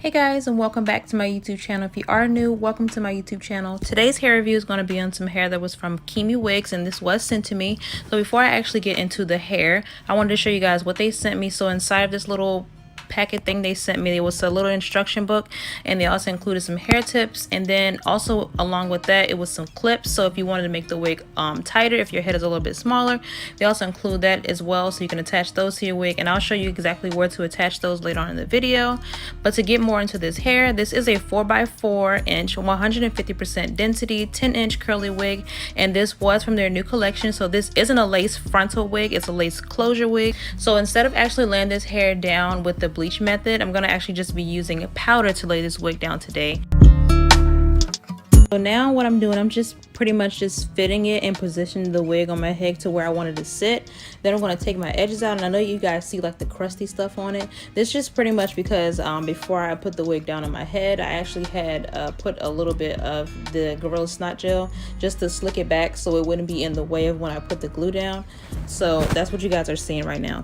Hey guys, and welcome back to my YouTube channel. If you are new, welcome to my YouTube channel. Today's hair review is going to be on some hair that was from Qimi Wigs, and this was sent to me. So before I actually get into the hair, I wanted to show you guys what they sent me. So inside of this little packet thing they sent me, there was a little instruction book, and they also included some hair tips, and then also along with that it was some clips. So if you wanted to make the wig tighter, if your head is a little bit smaller, they also include that as well, so you can attach those to your wig, and I'll show you exactly where to attach those later on in the video. But to get more into this hair, this is a 4x4 inch 150% density 10-inch curly wig, and this was from their new collection. So this isn't a lace frontal wig, it's a lace closure wig. So instead of actually laying this hair down with the bleach method, I'm going to actually just be using a powder to lay this wig down today. So now what I'm doing, I'm just pretty much just fitting it and positioning the wig on my head to where I wanted to sit. Then I'm going to take my edges out, and I know you guys see like the crusty stuff on it. This just pretty much because before I put the wig down on my head, I actually had put a little bit of the Gorilla Snot gel just to slick it back so it wouldn't be in the way of when I put the glue down. So that's what you guys are seeing right now.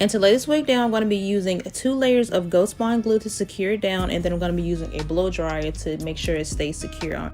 And to lay this wig down, I'm going to be using 2 layers of Ghost Bond glue to secure it down, and then I'm going to be using a blow dryer to make sure it stays secure on.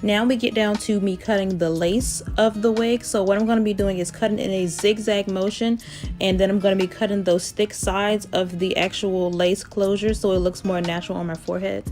Now we get down to me cutting the lace of the wig. So what I'm going to be doing is cutting in a zigzag motion, and then I'm going to be cutting those thick sides of the actual lace closure so it looks more natural on my forehead.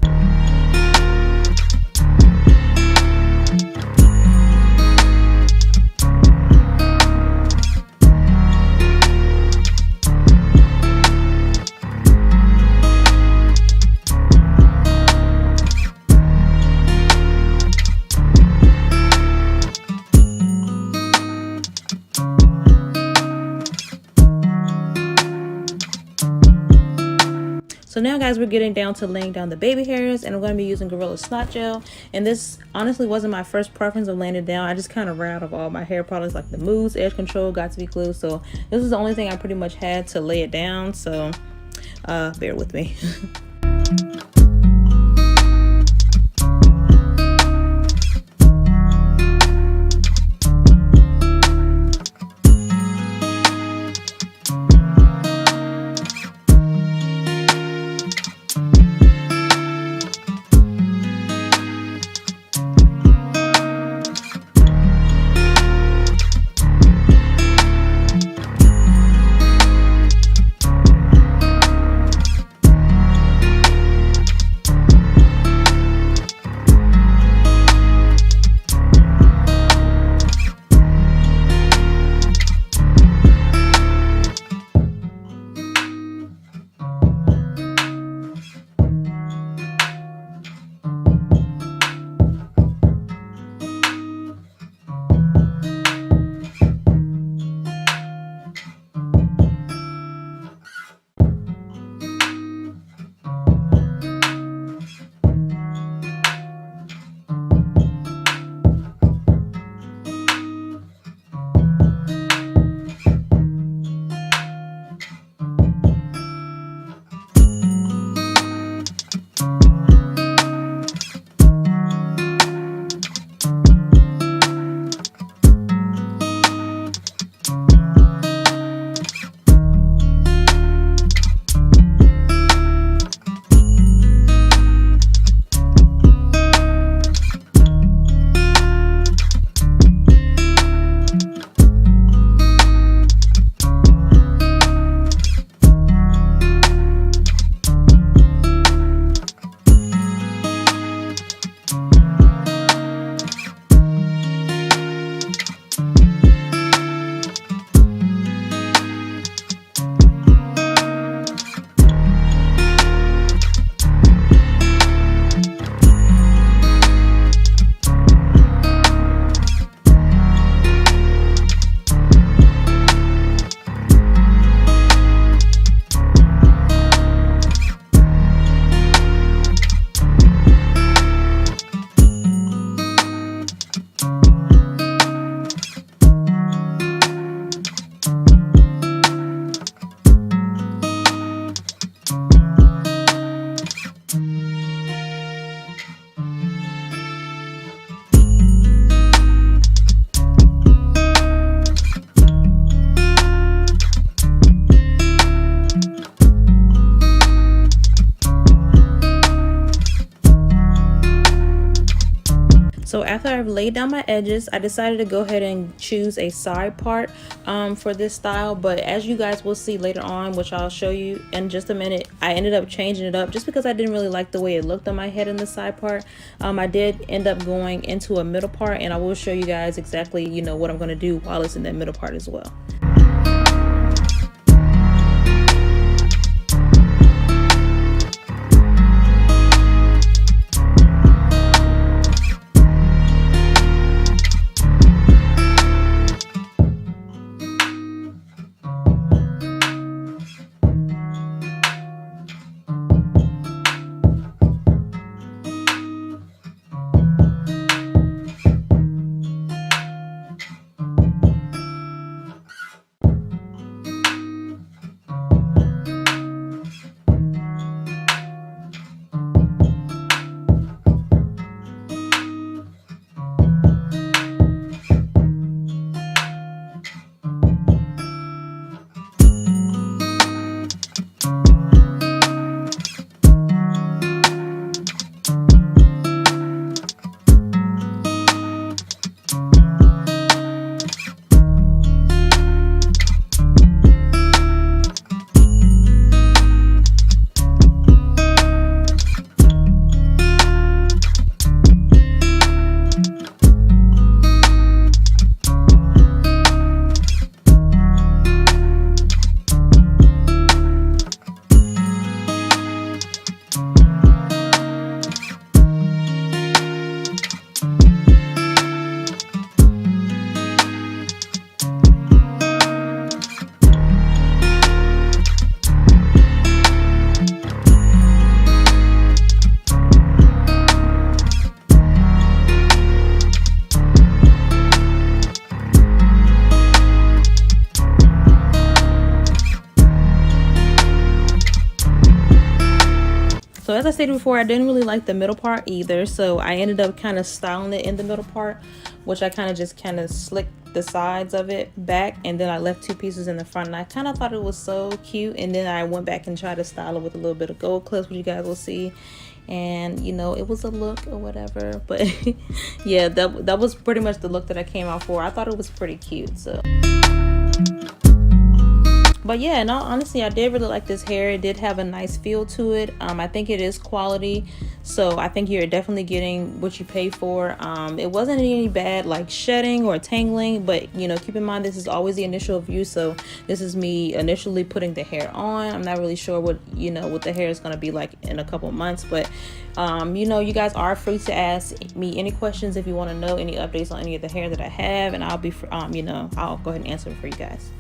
So now guys, we're getting down to laying down the baby hairs, and I'm going to be using Gorilla Snot gel. And this honestly wasn't my first preference of laying it down. I just kind of ran out of all my hair products, like the mousse, edge control, got to be glued. So this is the only thing I pretty much had to lay it down. So bear with me. So after I've laid down my edges, I decided to go ahead and choose a side part for this style. But as you guys will see later on, which I'll show you in just a minute, I ended up changing it up just because I didn't really like the way it looked on my head in the side part. I did end up going into a middle part, and I will show you guys exactly, you know, what I'm going to do while it's in that middle part as well. So as I stated before, I didn't really like the middle part either, so I ended up kind of styling it in the middle part, which I kind of slicked the sides of it back, and then I left 2 pieces in the front, and I kind of thought it was so cute. And then I went back and tried to style it with a little bit of gold clips, which you guys will see, and you know, it was a look or whatever. But yeah, that was pretty much the look that I came out for. I thought it was pretty cute. So but yeah, in all honesty, I did really like this hair. It did have a nice feel to it. I think it is quality, so I think you're definitely getting what you pay for. It wasn't any bad like shedding or tangling, but you know, keep in mind this is always the initial view, so this is me initially putting the hair on. I'm not really sure what, you know, what the hair is going to be like in a couple months, but you know, you guys are free to ask me any questions if you want to know any updates on any of the hair that I have, and I'll be you know, I'll go ahead and answer them for you guys.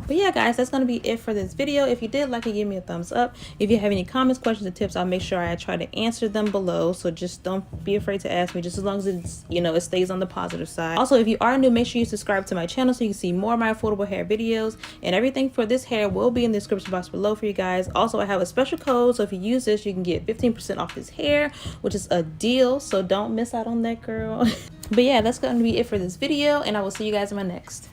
But yeah guys, that's going to be it for this video. If you did like it, give me a thumbs up. If you have any comments, questions, or tips, I'll make sure I try to answer them below. So just don't be afraid to ask me, just as long as it's, you know, it stays on the positive side. Also, if you are new, make sure you subscribe to my channel so you can see more of my affordable hair videos, and everything for this hair will be in the description box below for you guys. Also, I have a special code, so if you use this, you can get 15% off this hair, which is a deal, so don't miss out on that, girl. But yeah, that's going to be it for this video, and I will see you guys in my next.